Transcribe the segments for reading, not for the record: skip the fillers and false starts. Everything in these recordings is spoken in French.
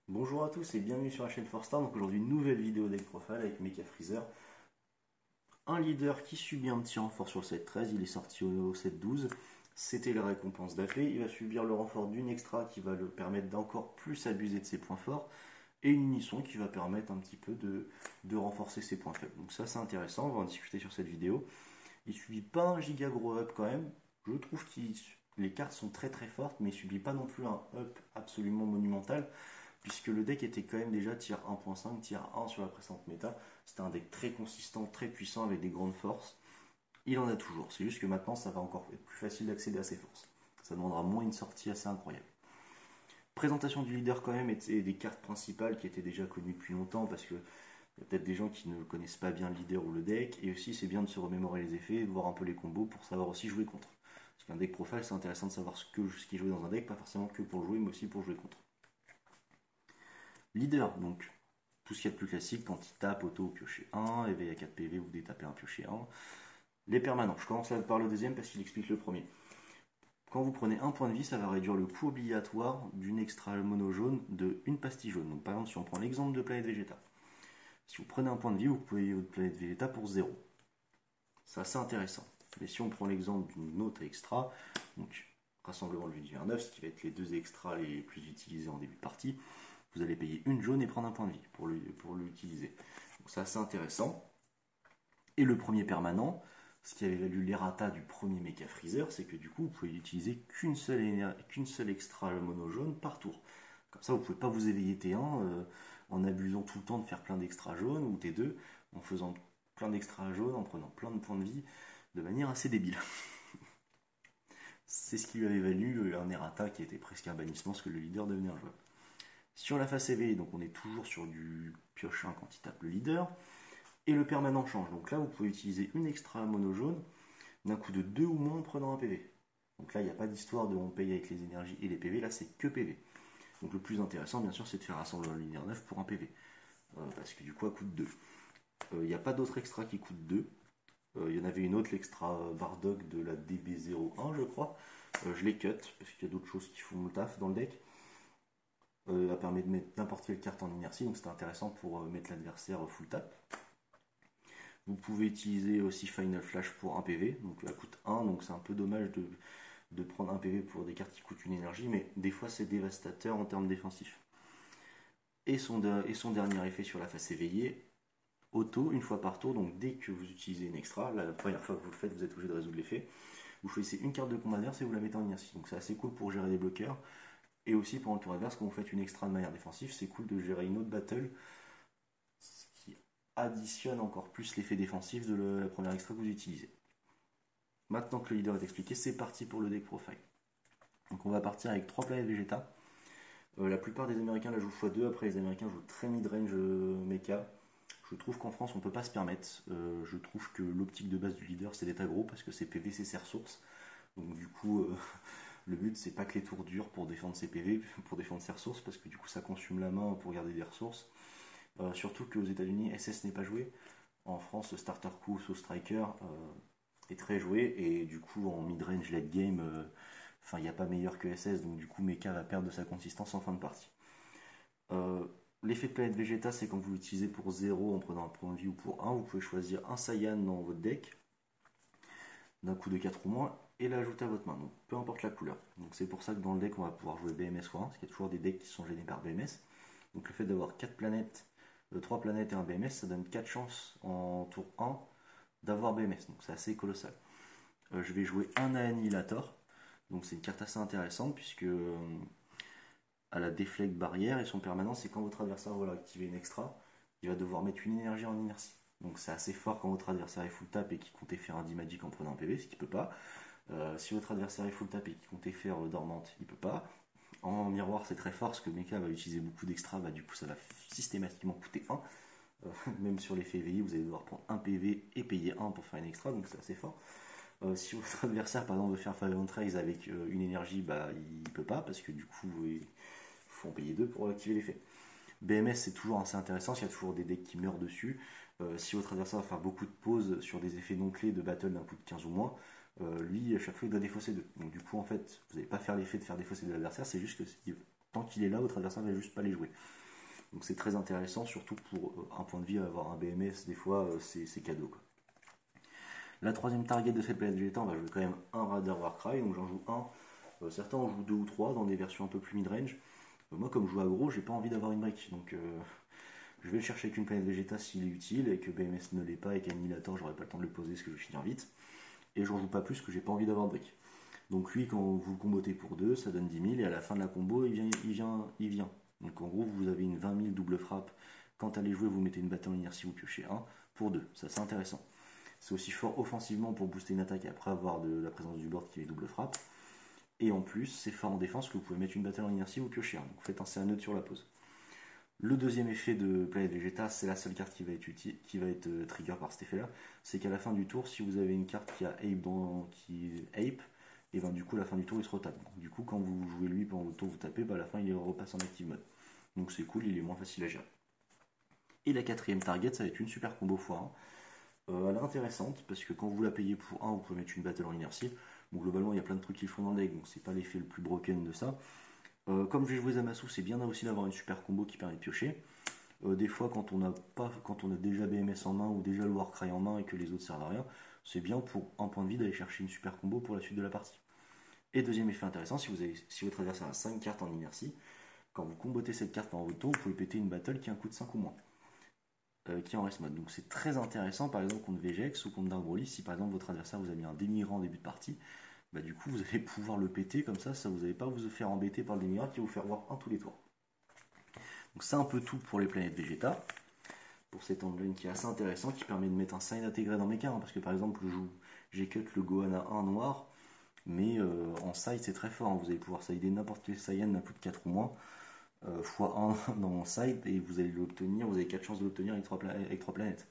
Bonjour à tous et bienvenue sur la chaîne Forstar. Donc aujourd'hui une nouvelle vidéo deck profile avec Mecha Freezer. Un leader qui subit un petit renfort sur le 7-13, il est sorti au 7-12. C'était la récompense d'AP. Il va subir le renfort d'une extra qui va le permettre d'encore plus abuser de ses points forts. Et une unisson qui va permettre un petit peu de renforcer ses points faibles. Donc ça c'est intéressant, on va en discuter sur cette vidéo. Il subit pas un giga gros up quand même. Je trouve que les cartes sont très très fortes, mais il subit pas non plus un up absolument monumental puisque le deck était quand même déjà tier 1.5, tier 1 sur la précédente méta. C'était un deck très consistant, très puissant, avec des grandes forces. Il en a toujours, c'est juste que maintenant ça va encore être plus facile d'accéder à ses forces. Ça demandera moins une sortie assez incroyable. Présentation du leader quand même et des cartes principales qui étaient déjà connues depuis longtemps parce que il y a peut-être des gens qui ne connaissent pas bien le leader ou le deck, et aussi c'est bien de se remémorer les effets et de voir un peu les combos pour savoir aussi jouer contre. Parce qu'un deck profile, c'est intéressant de savoir ce qui est joué dans un deck, pas forcément que pour le jouer, mais aussi pour jouer contre. Leader, donc tout ce qu'il y a de plus classique, quand il tape, auto, piocher 1, éveil à 4 PV ou détaper un piocher 1. Les permanents, je commence par le deuxième parce qu'il explique le premier. Quand vous prenez un point de vie, ça va réduire le coût obligatoire d'une extra mono jaune de une pastille jaune. Donc par exemple, si on prend l'exemple de planète Vegeta, si vous prenez un point de vie, vous pouvez votre planète Vegeta pour 0. C'est assez intéressant. Mais si on prend l'exemple d'une autre extra, donc rassemblement de l'univers 9, ce qui va être les deux extras les plus utilisés en début de partie, vous allez payer une jaune et prendre un point de vie pour l'utiliser. Donc c'est assez intéressant. Et le premier permanent, ce qui avait valu l'errata du premier Mecha Freezer, c'est que du coup vous pouvez utiliser qu'une seule extra mono jaune par tour. Comme ça vous ne pouvez pas vous éveiller T1 en abusant tout le temps de faire plein d'extra jaunes ou T2 en faisant plein d'extra jaunes, en prenant plein de points de vie de manière assez débile. C'est ce qui lui avait valu un errata qui était presque un bannissement, parce que le leader devenait un joueur. Sur la face éveillée, donc on est toujours sur du pioche 1 quand il tape le leader. Et le permanent change. Donc là, vous pouvez utiliser une extra mono jaune d'un coup de 2 ou moins en prenant un PV. Donc là, il n'y a pas d'histoire de on paye avec les énergies et les PV, là c'est que PV. Donc le plus intéressant, bien sûr, c'est de faire rassembler un linéaire 9 pour un PV. Parce que du coup, elle coûte 2. Il n'y a pas d'autre extra qui coûte 2. Il y en avait une autre, l'extra Bardock de la DB01, je crois. Je l'ai cut, parce qu'il y a d'autres choses qui font le taf dans le deck. Elle permet de mettre n'importe quelle carte en inertie, donc c'était intéressant pour mettre l'adversaire full tap. Vous pouvez utiliser aussi Final Flash pour 1 PV, donc elle coûte 1, donc c'est un peu dommage de prendre 1 PV pour des cartes qui coûtent une énergie, mais des fois c'est dévastateur en termes défensifs. Et son dernier effet sur la face éveillée, auto, une fois par tour, donc dès que vous utilisez une extra, la première fois que vous le faites, vous êtes obligé de résoudre l'effet, vous choisissez une carte de combat adverse et vous la mettez en inertie. Donc c'est assez cool pour gérer des bloqueurs. Et aussi pendant le tour adverse, quand vous faites une extra de manière défensive, c'est cool de gérer une autre battle, ce qui additionne encore plus l'effet défensif de la première extra que vous utilisez. Maintenant que le leader est expliqué, c'est parti pour le deck profile. Donc on va partir avec 3 planètes Vegeta. La plupart des Américains la jouent x2, après les Américains jouent très mid-range mecha. Je trouve qu'en France on peut pas se permettre. Je trouve que l'optique de base du leader c'est d'être aggro parce que c'est PV, c'est ses ressources. Donc du coup, le but c'est pas que les tours durent pour défendre ses PV, pour défendre ses ressources, parce que du coup ça consume la main pour garder des ressources. Surtout qu'aux États-Unis, SS n'est pas joué. En France, le starter coup Soul Striker est très joué, et du coup en mid-range late game, il n'y a pas meilleur que SS, donc du coup Mecha va perdre de sa consistance en fin de partie. Euh, L'effet de planète Vegeta, c'est quand vous l'utilisez pour 0 en prenant un point de vie ou pour 1, vous pouvez choisir un Saiyan dans votre deck d'un coup de 4 ou moins et l'ajouter à votre main, donc peu importe la couleur. Donc c'est pour ça que dans le deck on va pouvoir jouer BMS x 1, parce qu'il y a toujours des decks qui sont gênés par BMS. Donc le fait d'avoir 4 planètes, 3 planètes et un BMS, ça donne 4 chances en tour 1 d'avoir BMS, donc c'est assez colossal. Je vais jouer un Annihilator, donc c'est une carte assez intéressante puisque à la déflect barrière et son permanent, c'est quand votre adversaire va activer une extra, il va devoir mettre une énergie en inertie. Donc c'est assez fort quand votre adversaire est full tap et qu'il comptait faire un D-Magic en prenant un PV, ce qu'il peut pas. Si votre adversaire est full tap et qu'il comptait faire dormante, il peut pas. En miroir, c'est très fort parce que Mecha va utiliser beaucoup d'extra, bah, du coup ça va systématiquement coûter 1. Même sur l'effet éveillé, vous allez devoir prendre un PV et payer 1 pour faire une extra, donc c'est assez fort. Si votre adversaire par exemple veut faire Fire Trace avec une énergie, bah il peut pas parce que du coup il faut en payer 2 pour activer l'effet. BMS c'est toujours assez intéressant, il y a toujours des decks qui meurent dessus. Si votre adversaire va faire beaucoup de pauses sur des effets non clés de battle d'un coup de 15 ou moins, lui à chaque fois il doit défausser 2. Donc du coup en fait vous n'allez pas faire l'effet de faire défausser de l'adversaire, c'est juste que tant qu'il est là, votre adversaire va juste pas les jouer. Donc c'est très intéressant, surtout pour un point de vie, avoir un BMS, des fois c'est cadeau, quoi. La troisième target de cette planète Vegeta, on va jouer quand même un Radar Warcry, donc j'en joue un. Certains en jouent deux ou trois dans des versions un peu plus mid-range. Moi, comme je joue aggro, j'ai pas envie d'avoir une brique, donc je vais le chercher avec une planète Vegeta s'il est utile, et que BMS ne l'est pas, et qu'Annihilator, j'aurai pas le temps de le poser, parce que je vais finir vite. Et j'en joue pas plus, parce que j'ai pas envie d'avoir de brique. Donc lui, quand vous le combotez pour 2, ça donne 10 000, et à la fin de la combo, il vient. Donc en gros, vous avez une 20 000 double frappe. Quand allez jouer, vous mettez une bataille en inertie, vous piochez 1 pour 2. Ça, c'est intéressant. C'est aussi fort offensivement pour booster une attaque après avoir de la présence du board qui est double frappe. Et en plus, c'est fort en défense que vous pouvez mettre une bataille en inertie ou piocher 1. Donc faites un CA neutre sur la pause. Le deuxième effet de Planète Vegeta, c'est la seule carte qui va être trigger par cet effet-là. C'est qu'à la fin du tour, si vous avez une carte qui a Ape, et ben du coup, à la fin du tour, il se retape. Du coup, quand vous jouez lui pendant votre tour, vous tapez, à la fin, il repasse en active mode. Donc c'est cool, il est moins facile à gérer. Et la quatrième target, ça va être une super combo x1. Elle est intéressante parce que quand vous la payez pour 1, vous pouvez mettre une battle en inertie. Bon, globalement, il y a plein de trucs qui font dans le deck, donc c'est pas l'effet le plus broken de ça. Comme je vais jouer Zamasu, c'est bien aussi d'avoir une super combo qui permet de piocher. Des fois, quand on a déjà BMS en main ou déjà le Warcry en main et que les autres servent à rien, c'est bien pour un point de vie d'aller chercher une super combo pour la suite de la partie. Et deuxième effet intéressant, si votre adversaire a 5 cartes en inertie, quand vous combotez cette carte en votre tour, vous pouvez péter une battle qui a un coût de 5 ou moins. Qui est en rest mode. Donc c'est très intéressant par exemple contre Vegex ou contre Dark Broly. Si par exemple votre adversaire vous a mis un dénigrant en début de partie, du coup vous allez pouvoir le péter comme ça vous n'allez pas vous faire embêter par le dénigrant qui va vous faire voir un tous les tours. Donc c'est un peu tout pour les planètes Vegeta. Pour cet engine qui est assez intéressant, qui permet de mettre un sign intégré dans mes cartes, parce que par exemple j'ai cut le Gohan à 1 noir, mais en side c'est très fort, hein. Vous allez pouvoir sider n'importe quel Saiyan d'un coup de 4 ou moins. x1 dans mon side et vous allez l'obtenir, vous avez 4 chances de l'obtenir avec 3 planètes.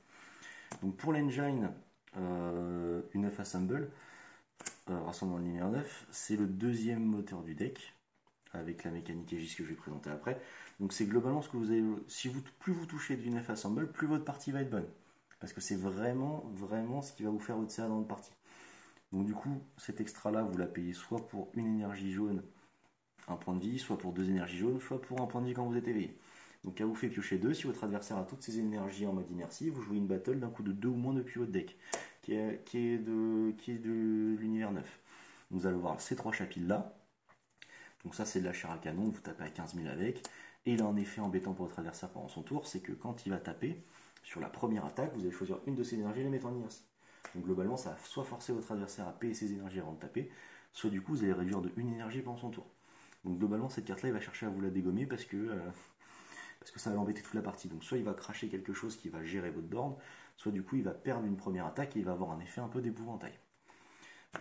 Donc pour l'engine, une 9 Assemble, rassemblement de lumière 9, c'est le deuxième moteur du deck, avec la mécanique Aegis que je vais présenter après. Donc c'est globalement ce que vous avez. Plus vous touchez du 9 Assemble, plus votre partie va être bonne. Parce que c'est vraiment ce qui va vous faire votre CA dans votre partie. Donc du coup, cet extra là, vous la payez soit pour une énergie jaune, un point de vie, soit pour 2 énergies jaunes, soit pour un point de vie quand vous êtes éveillé. Donc elle vous fait piocher 2. Si votre adversaire a toutes ses énergies en mode inertie, vous jouez une battle d'un coup de 2 ou moins depuis votre deck, qui est de l'univers 9. Vous allez voir ces 3 chapitres là. Donc ça c'est de la chair à canon, vous tapez à 15 000 avec. Et il a un effet embêtant pour votre adversaire pendant son tour, c'est que quand il va taper, sur la première attaque, vous allez choisir une de ses énergies et les mettre en inertie. Donc globalement ça va soit forcer votre adversaire à payer ses énergies avant de taper, soit du coup vous allez réduire de 1 énergie pendant son tour. Donc globalement cette carte là il va chercher à vous la dégommer parce que ça va l'embêter toute la partie. Donc soit il va cracher quelque chose qui va gérer votre board, soit du coup il va perdre une première attaque et il va avoir un effet un peu d'épouvantail.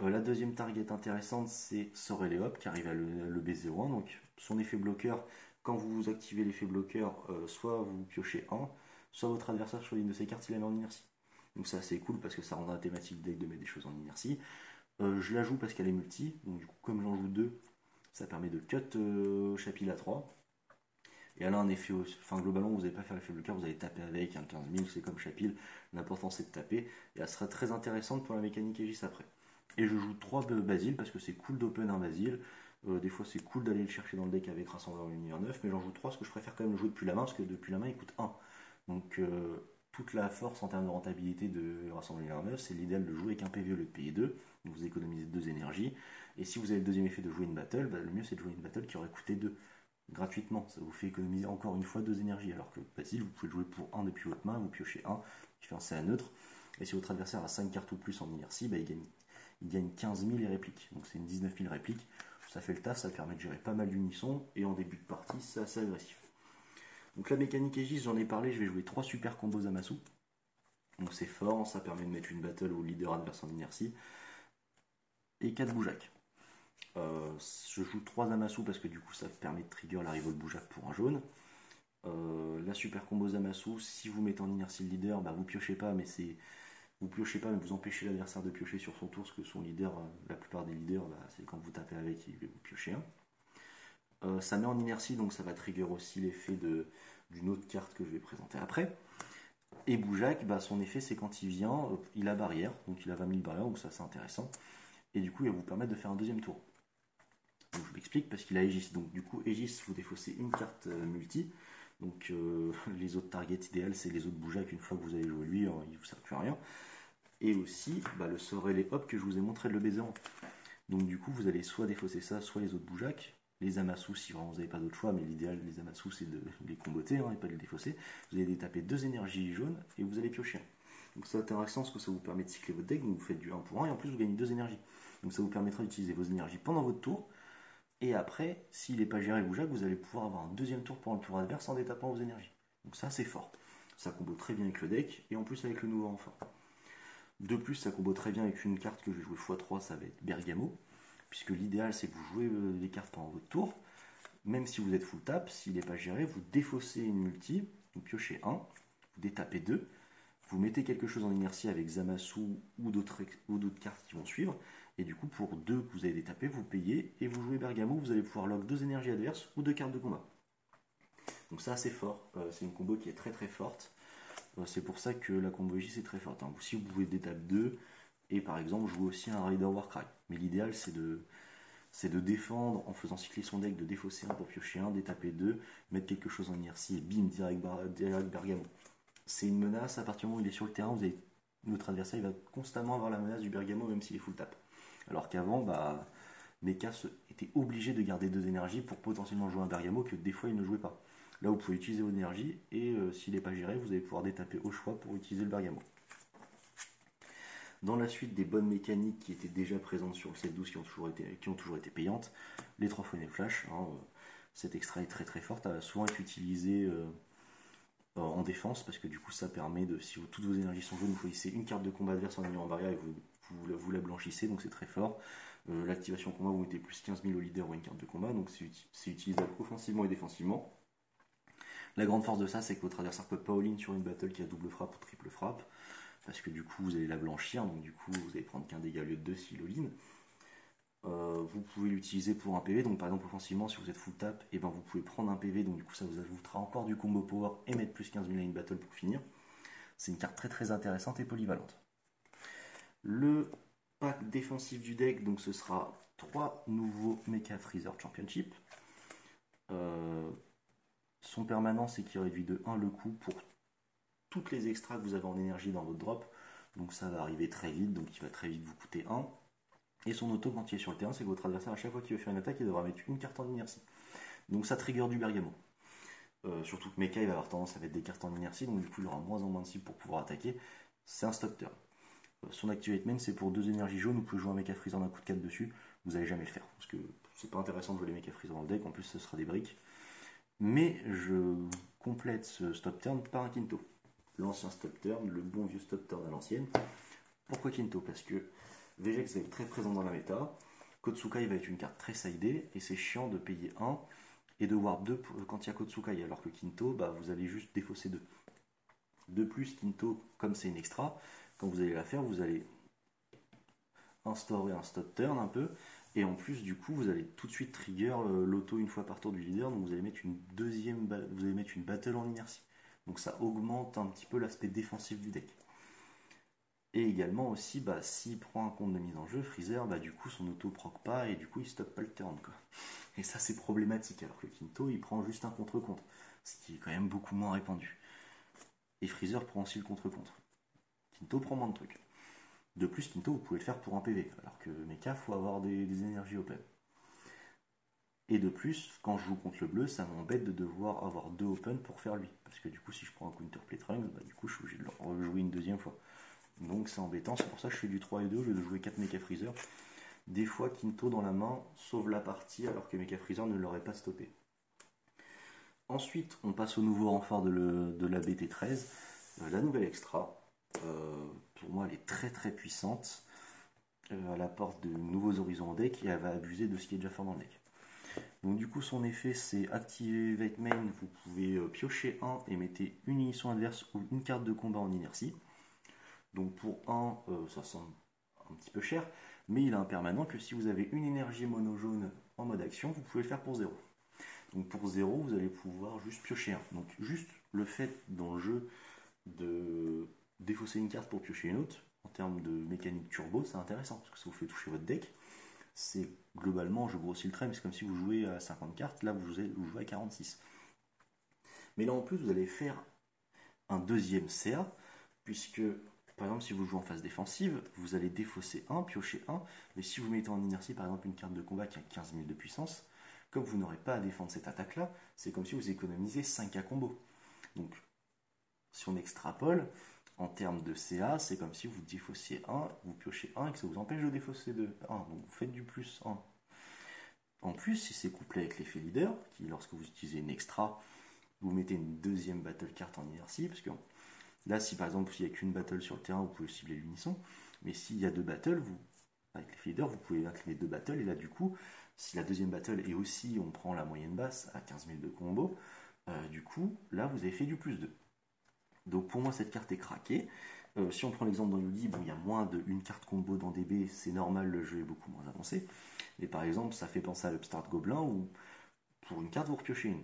La deuxième target intéressante c'est Soreleop qui arrive à le B01, donc son effet bloqueur, quand vous activez l'effet bloqueur, soit vous piochez 1, soit votre adversaire sur une de ses cartes il la met en inertie. Donc c'est assez cool parce que ça rendra la thématique deck de mettre des choses en inertie. Je la joue parce qu'elle est multi, donc du coup comme j'en joue 2, ça permet de cut chapitre à 3. Et elle a un effet, globalement vous n'allez pas faire l'effet bloqueur, vous allez taper avec, un 15 000, c'est comme Chapil, l'important c'est de taper, et elle sera très intéressante pour la mécanique Aegis après. Et je joue 3 Basile parce que c'est cool d'open un Basile, des fois c'est cool d'aller le chercher dans le deck avec Rassembleur Univers 9, mais j'en joue 3 parce que je préfère quand même le jouer depuis la main, parce que depuis la main il coûte 1. Donc toute la force en termes de rentabilité de Rassembleur Univers 9, c'est l'idéal de jouer avec un PV au lieu de payer 2, donc vous économisez 2 énergies, et si vous avez le deuxième effet de jouer une battle, le mieux c'est de jouer une battle qui aurait coûté 2. Gratuitement, ça vous fait économiser encore une fois 2 énergies, alors que Basile, vous pouvez le jouer pour 1 depuis votre main, vous piochez 1, qui fait un CA neutre, et si votre adversaire a 5 cartes ou plus en inertie, il gagne 15 000 et répliques, donc c'est une 19 000 répliques, ça fait le taf, ça permet de gérer pas mal d'unissons, et en début de partie, c'est assez agressif. Donc la mécanique Aegis, j'en ai parlé, je vais jouer 3 super combos Zamasu, donc c'est fort, ça permet de mettre une battle au leader adverse en inertie, et 4 Boujak. Je joue 3 Zamasu parce que du coup ça permet de trigger la Revolt Boujak pour un jaune. La super combo Zamasu, si vous mettez en inertie le leader, vous piochez pas, mais vous empêchez l'adversaire de piocher sur son tour, parce que son leader, la plupart des leaders, c'est quand vous tapez avec, il vous piochez un. Ça met en inertie, donc ça va trigger aussi l'effet d'une autre carte que je vais présenter après. Et Boujak, son effet c'est quand il vient, il a barrière, donc il a 20 000 barrières, donc ça c'est intéressant. Et du coup il va vous permettre de faire un deuxième tour. Donc je m'explique, parce qu'il a Aegis. Donc du coup, Aegis, vous défaussez une carte multi. Donc les autres targets idéal, c'est les autres Boujak. Une fois que vous avez joué lui, il ne vous sert plus à rien. Et aussi, le Sorel et Hop que je vous ai montré de le baiser. Donc du coup, vous allez soit défausser ça, soit les autres Boujak. Les Amasous, si vraiment vous n'avez pas d'autre choix, mais l'idéal des Amasous, c'est de les comboter et pas de les défausser. Vous allez taper 2 énergies jaunes et vous allez piocher un. Donc c'est intéressant parce que ça vous permet de cycler votre deck, donc vous faites du 1 pour 1 et en plus vous gagnez 2 énergies. Donc ça vous permettra d'utiliser vos énergies pendant votre tour. Et après, s'il n'est pas géré Boujak, vous allez pouvoir avoir un deuxième tour pour le tour adverse en détapant vos énergies. Donc ça c'est fort. Ça combo très bien avec le deck et en plus avec le nouveau renfort. De plus, ça combo très bien avec une carte que je vais jouer x3, ça va être Bergamo. Puisque l'idéal c'est que vous jouez les cartes pendant votre tour. Même si vous êtes full tap, s'il n'est pas géré, vous défaussez une multi, vous piochez 1, vous détapez 2, vous mettez quelque chose en inertie avec Zamasu ou d'autres cartes qui vont suivre, et du coup pour 2 que vous avez détapé, vous payez, et vous jouez Bergamo, vous allez pouvoir lock 2 énergies adverses ou 2 cartes de combat. Donc ça c'est fort, c'est une combo qui est très très forte, c'est pour ça que la combo J c'est très forte. Hein. Si vous pouvez détaper 2, et par exemple jouer aussi un Raider Warcry, mais l'idéal c'est de défendre en faisant cycler son deck, de défausser 1 pour piocher 1, détaper 2, mettre quelque chose en inertie et bim, direct Bergamo. C'est une menace, à partir du moment où il est sur le terrain, votre adversaire il va constamment avoir la menace du Bergamo même s'il est full tap. Alors qu'avant, Mecha était obligé de garder 2 énergies pour potentiellement jouer un Bergamo que des fois il ne jouait pas. Là vous pouvez utiliser vos énergies et s'il n'est pas géré, vous allez pouvoir détaper au choix pour utiliser le Bergamo. Dans la suite des bonnes mécaniques qui étaient déjà présentes sur le set 12 qui ont toujours été payantes, les 3 fois flash, cet extra est très très fort, ça va souvent être utilisé en défense parce que du coup ça permet de, si toutes vos énergies sont jaunes, vous choisissez une carte de combat adverse en ayant en barrière et vous la blanchissez, donc c'est très fort. L'activation combat, vous mettez plus 15 000 au leader ou une carte de combat, donc c'est utilisable offensivement et défensivement. La grande force de ça, c'est que votre adversaire peut pas all-in sur une battle qui a double frappe ou triple frappe, parce que du coup vous allez la blanchir, donc du coup vous allez prendre qu'un dégât au lieu de 2 s'il all-in. Vous pouvez l'utiliser pour un PV, donc par exemple offensivement si vous êtes full tap, et vous pouvez prendre un PV, donc du coup ça vous ajoutera encore du combo power et mettre plus 15 000 à une battle pour finir. C'est une carte très très intéressante et polyvalente. Le pack défensif du deck, donc ce sera 3 nouveaux Mecha Freezer Championship. Son permanent c'est qu'il réduit de 1 le coût pour toutes les extras que vous avez en énergie dans votre drop, donc ça va arriver très vite, donc il va très vite vous coûter 1. Et son auto quand il est sur le terrain, c'est que votre adversaire à chaque fois qu'il veut faire une attaque, il devra mettre une carte en inertie. Donc ça trigger du Bergamo. Surtout que Mecha il va avoir tendance à mettre des cartes en inertie, donc du coup il aura moins en moins de cibles pour pouvoir attaquer. C'est un stop turn. Son activate main c'est pour 2 énergies jaunes, vous pouvez jouer un Mecha Freezer d'un coup de 4 dessus, vous n'allez jamais le faire, parce que c'est pas intéressant de jouer les Mecha Freezer dans le deck, en plus ce sera des briques. Mais je complète ce stop turn par un Kinto. L'ancien stop turn, le bon vieux stop turn à l'ancienne. Pourquoi Kinto? Parce que Vegex va être très présent dans la méta, Kotsukai va être une carte très sidée, et c'est chiant de payer 1 et de warp 2 quand il y a Kotsukai, alors que Kinto, vous allez juste défausser 2. De plus, Kinto, comme c'est une extra, quand vous allez la faire, vous allez instaurer un stop turn un peu, et en plus, du coup, vous allez tout de suite trigger l'auto une fois par tour du leader, donc vous allez mettre une battle en inertie. Donc ça augmente un petit peu l'aspect défensif du deck. Et également aussi, s'il prend un compte de mise en jeu, Freezer, du coup son auto proc pas et du coup il stoppe pas le turn, quoi. Et ça c'est problématique, alors que Kinto il prend juste un contre-contre, ce qui est quand même beaucoup moins répandu. Et Freezer prend aussi le contre-contre. Kinto prend moins de trucs. De plus, Kinto vous pouvez le faire pour un PV, alors que Mecha faut avoir des énergies open. Et de plus, quand je joue contre le bleu, ça m'embête de devoir avoir 2 open pour faire lui. Parce que du coup, si je prends un counterplay Trunks, du coup je suis obligé de le rejouer une deuxième fois. Donc c'est embêtant, c'est pour ça que je fais du 3 et 2 au lieu de jouer 4 Mecha Freezer. Des fois, Kinto dans la main sauve la partie alors que Mecha Freezer ne l'aurait pas stoppé. Ensuite, on passe au nouveau renfort de la BT13, la nouvelle extra. Pour moi, elle est très très puissante. Elle apporte de nouveaux horizons au deck et elle va abuser de ce qui est déjà fort dans le deck. Donc du coup, son effet, c'est activer Vate Main, vous pouvez piocher 1 et mettez une munition adverse ou une carte de combat en inertie. Donc pour 1, ça semble un petit peu cher, mais il a un permanent que si vous avez une énergie mono jaune en mode action, vous pouvez le faire pour 0. Donc pour 0, vous allez pouvoir juste piocher 1. Donc juste le fait dans le jeu de défausser une carte pour piocher une autre, en termes de mécanique turbo, c'est intéressant, parce que ça vous fait toucher votre deck. c'est globalement, je grossis le trait, mais c'est comme si vous jouez à 50 cartes, là vous jouez à 46. Mais là en plus, vous allez faire un deuxième CA, puisque par exemple, si vous jouez en phase défensive, vous allez défausser 1, piocher 1, mais si vous mettez en inertie par exemple une carte de combat qui a 15 000 de puissance, comme vous n'aurez pas à défendre cette attaque-là, c'est comme si vous économisez 5 à combo. Donc, si on extrapole, en termes de CA, c'est comme si vous défaussiez 1, vous piochez 1 et que ça vous empêche de défausser 2. 1, donc vous faites du plus 1. En plus, si c'est couplé avec l'effet leader, qui lorsque vous utilisez une extra, vous mettez une deuxième battle carte en inertie, parce que là, si par exemple il n'y a qu'une battle sur le terrain, vous pouvez cibler l'unisson, mais s'il y a deux battles, avec l'effet leader, vous pouvez incliner deux battles, et là du coup, si la deuxième battle est aussi, on prend la moyenne basse à 15 000 de combo, du coup, là vous avez fait du plus 2. Donc pour moi, cette carte est craquée. Si on prend l'exemple dans Yugi, bon, il y a moins d'une carte combo dans DB, c'est normal, le jeu est beaucoup moins avancé. Et par exemple, ça fait penser à l'Upstart Gobelin où pour une carte, vous repiochez une.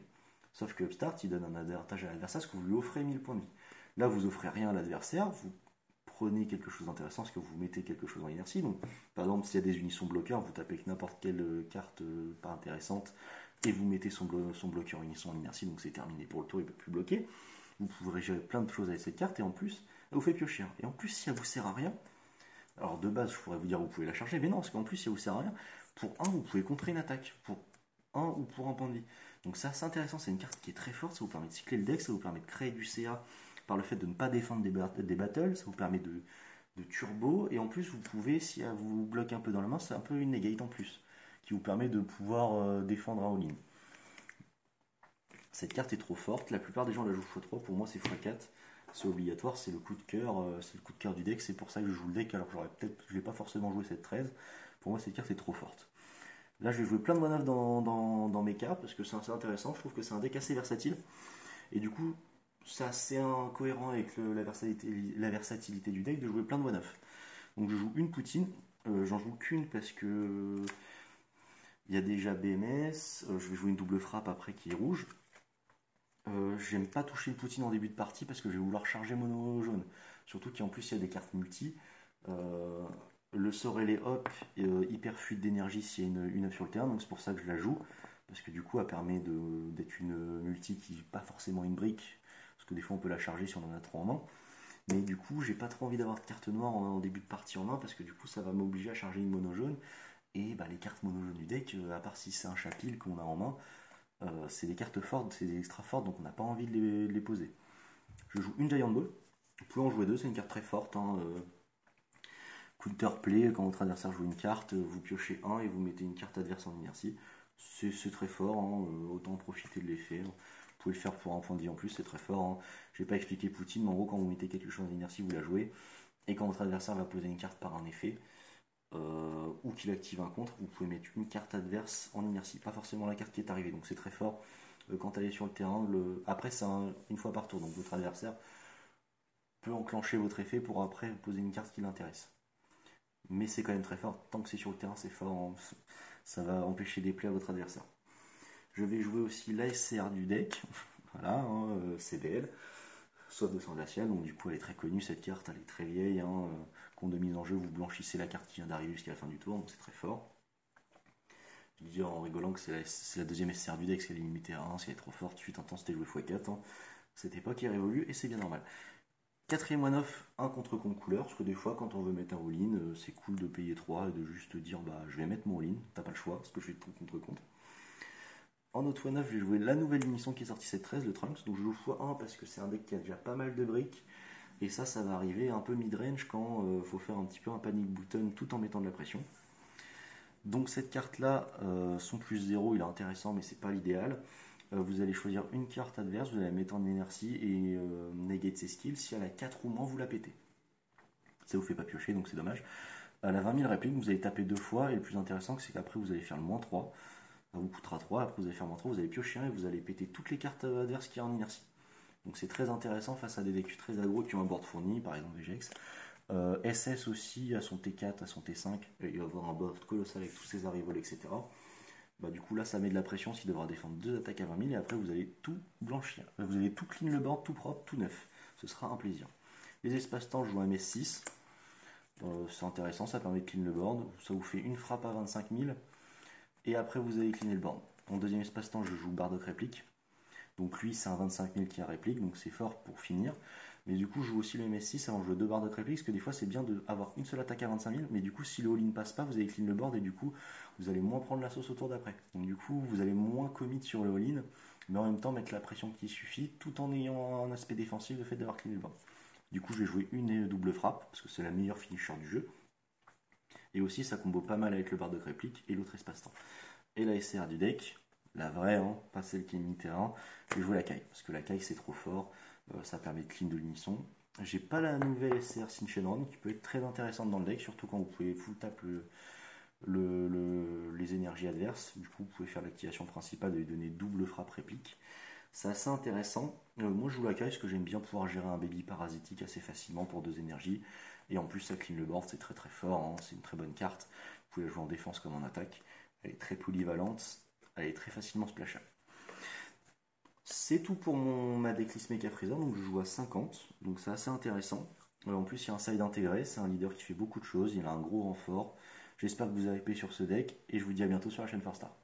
Sauf que Upstart, il donne un avantage à l'adversaire parce que vous lui offrez 1000 points de vie. Là, vous offrez rien à l'adversaire, vous prenez quelque chose d'intéressant parce que vous mettez quelque chose en inertie. Donc, par exemple, s'il y a des unissons bloqueurs, vous tapez avec n'importe quelle carte pas intéressante et vous mettez son bloqueur unisson en inertie, donc c'est terminé pour le tour, il ne peut plus bloquer. Vous pourrez gérer plein de choses avec cette carte et en plus, elle vous fait piocher. Et en plus, si elle vous sert à rien, alors de base, je pourrais vous dire vous pouvez la charger, mais non, parce qu'en plus, si elle vous sert à rien, pour un, vous pouvez contrer une attaque, pour un ou pour un point de vie. Donc c'est assez intéressant, c'est une carte qui est très forte, ça vous permet de cycler le deck, ça vous permet de créer du CA par le fait de ne pas défendre des battles, ça vous permet de turbo, et en plus vous pouvez, si elle vous bloque un peu dans la main, c'est un peu une negate en plus, qui vous permet de pouvoir défendre un all-in. Cette carte est trop forte, la plupart des gens la jouent x3, pour moi c'est x4, c'est obligatoire, c'est le coup de cœur du deck, c'est pour ça que je joue le deck, alors je vais pas forcément jouer cette 13, pour moi cette carte est trop forte. Là, je vais jouer plein de manœuvres dans mes cartes parce que c'est assez intéressant. Je trouve que c'est un deck assez versatile. Et du coup, c'est assez incohérent avec la versatilité du deck de jouer plein de manœuvres. Donc, je joue une Poutine. J'en joue qu'une parce que il y a déjà BMS. Je vais jouer une double frappe après qui est rouge. J'aime pas toucher une Poutine en début de partie parce que je vais vouloir charger mono jaune. Surtout qu'en plus, il y a des cartes multi. Euh, le sort elle est hop, hyper fuite d'énergie s'il y a une up sur le terrain, donc c'est pour ça que je la joue, parce que du coup elle permet d'être une multi qui n'est pas forcément une brique, parce que des fois on peut la charger si on en a trop en main, mais du coup j'ai pas trop envie d'avoir de carte noire en début de partie en main, parce que du coup ça va m'obliger à charger une mono jaune, et bah, les cartes mono jaune du deck, à part si c'est un chapil qu'on a en main, c'est des cartes fortes, c'est des extra fortes, donc on n'a pas envie de les poser. Je joue une Giant Ball, vous pouvez en jouer deux, c'est une carte très forte, hein, counterplay, quand votre adversaire joue une carte, vous piochez 1 et vous mettez une carte adverse en inertie. C'est très fort, hein, autant profiter de l'effet. Vous pouvez le faire pour un point de vie en plus, c'est très fort. Hein. Je vais pas expliquer Poutine, mais en gros, quand vous mettez quelque chose en inertie, vous la jouez. Et quand votre adversaire va poser une carte par un effet, ou qu'il active un contre, vous pouvez mettre une carte adverse en inertie. Pas forcément la carte qui est arrivée, donc c'est très fort. Quand elle est sur le terrain, après c'est une fois par tour, donc votre adversaire peut enclencher votre effet pour après poser une carte qui l'intéresse. Mais c'est quand même très fort. Tant que c'est sur le terrain, c'est fort. Ça va empêcher des plays à votre adversaire. Je vais jouer aussi l'ASCR du deck. Voilà, hein, CBL. Sauf de sang glacial. Donc du coup, elle est très connue cette carte. Elle est très vieille. Hein, compte de mise en jeu, vous blanchissez la carte qui vient d'arriver jusqu'à la fin du tour. Donc c'est très fort. Je dis en rigolant que c'est la deuxième SCR du deck. Parce qu'elle est limitée à 1. Parce qu'elle est trop forte. Suite un temps, c'était joué x4. Hein. Cette époque est révolue et c'est bien normal. Quatrième one-off, un contre-compte couleur, parce que des fois, quand on veut mettre un all-in, c'est cool de payer 3 et de juste dire bah je vais mettre mon all-in, t'as pas le choix, parce que je fais ton contre-compte. En autre one-off, je vais jouer la nouvelle émission qui est sortie cette 13, le Trunks, donc je joue x1 parce que c'est un deck qui a déjà pas mal de briques, et ça va arriver un peu mid-range quand faut faire un petit peu un panic button tout en mettant de la pression. Donc cette carte-là, son plus 0, il est intéressant, mais c'est pas l'idéal. Vous allez choisir une carte adverse, vous allez la mettre en inertie et negate ses skills. Si elle a 4 ou moins, vous la pétez. Ça vous fait pas piocher, donc c'est dommage. Elle a 20 000 répliques, vous allez taper 2 fois, et le plus intéressant, c'est qu'après vous allez faire le moins 3. Ça vous coûtera 3, après vous allez faire moins 3, vous allez piocher 1 et vous allez péter toutes les cartes adverses qui y a en inertie. Donc c'est très intéressant face à des decks très aggro qui ont un board fourni, par exemple VGX. SS aussi, à son T4, à son T5, il va avoir un board colossal avec tous ses arrivoles, etc. Bah, du coup là ça met de la pression s'il devra défendre 2 attaques à 20 000 et après vous allez tout blanchir. Vous allez tout clean le board, tout propre, tout neuf. Ce sera un plaisir. Les espaces-temps, je joue un MS6. C'est intéressant, ça permet de clean le board. Ça vous fait une frappe à 25 000. Et après, vous allez cleaner le board. En deuxième espace-temps, je joue Bardock réplique. Donc lui, c'est un 25 000 qui a réplique, donc c'est fort pour finir. Mais du coup, je joue aussi le MS6 avant de jouer 2 Bardock réplique, parce que des fois, c'est bien d'avoir une seule attaque à 25 000. Mais du coup, si le all-in passe pas, vous allez clean le board et du coup, vous allez moins prendre la sauce au tour d'après. Donc du coup, vous allez moins commit sur le all-in, mais en même temps mettre la pression qui suffit, tout en ayant un aspect défensif, le fait d'avoir cleané le board. Du coup, je vais jouer une double frappe, parce que c'est la meilleure finisher du jeu. Et aussi, ça combo pas mal avec le Bardock réplique et l'autre espace-temps. Et la SR du deck, la vraie, hein, pas celle qui est mi-terrain, je vais jouer la caille, parce que la caille c'est trop fort, ça permet de clean de l'unisson. J'ai pas la nouvelle SR Shinshedron qui peut être très intéressante dans le deck, surtout quand vous pouvez full tap les énergies adverses. Du coup, vous pouvez faire l'activation principale et lui donner double frappe réplique. C'est assez intéressant. Moi, je joue la caille parce que j'aime bien pouvoir gérer un baby parasitique assez facilement pour 2 énergies. Et en plus, ça clean le board, c'est très très fort. Hein. C'est une très bonne carte. Vous pouvez la jouer en défense comme en attaque. Elle est très polyvalente. Elle est très facilement splashable. C'est tout pour ma decklist Mecha Freezer. Donc, je joue à 50. Donc, c'est assez intéressant. En plus, il y a un side intégré. C'est un leader qui fait beaucoup de choses. Il a un gros renfort. J'espère que vous avez payé sur ce deck. Et je vous dis à bientôt sur la chaîne 4 Star.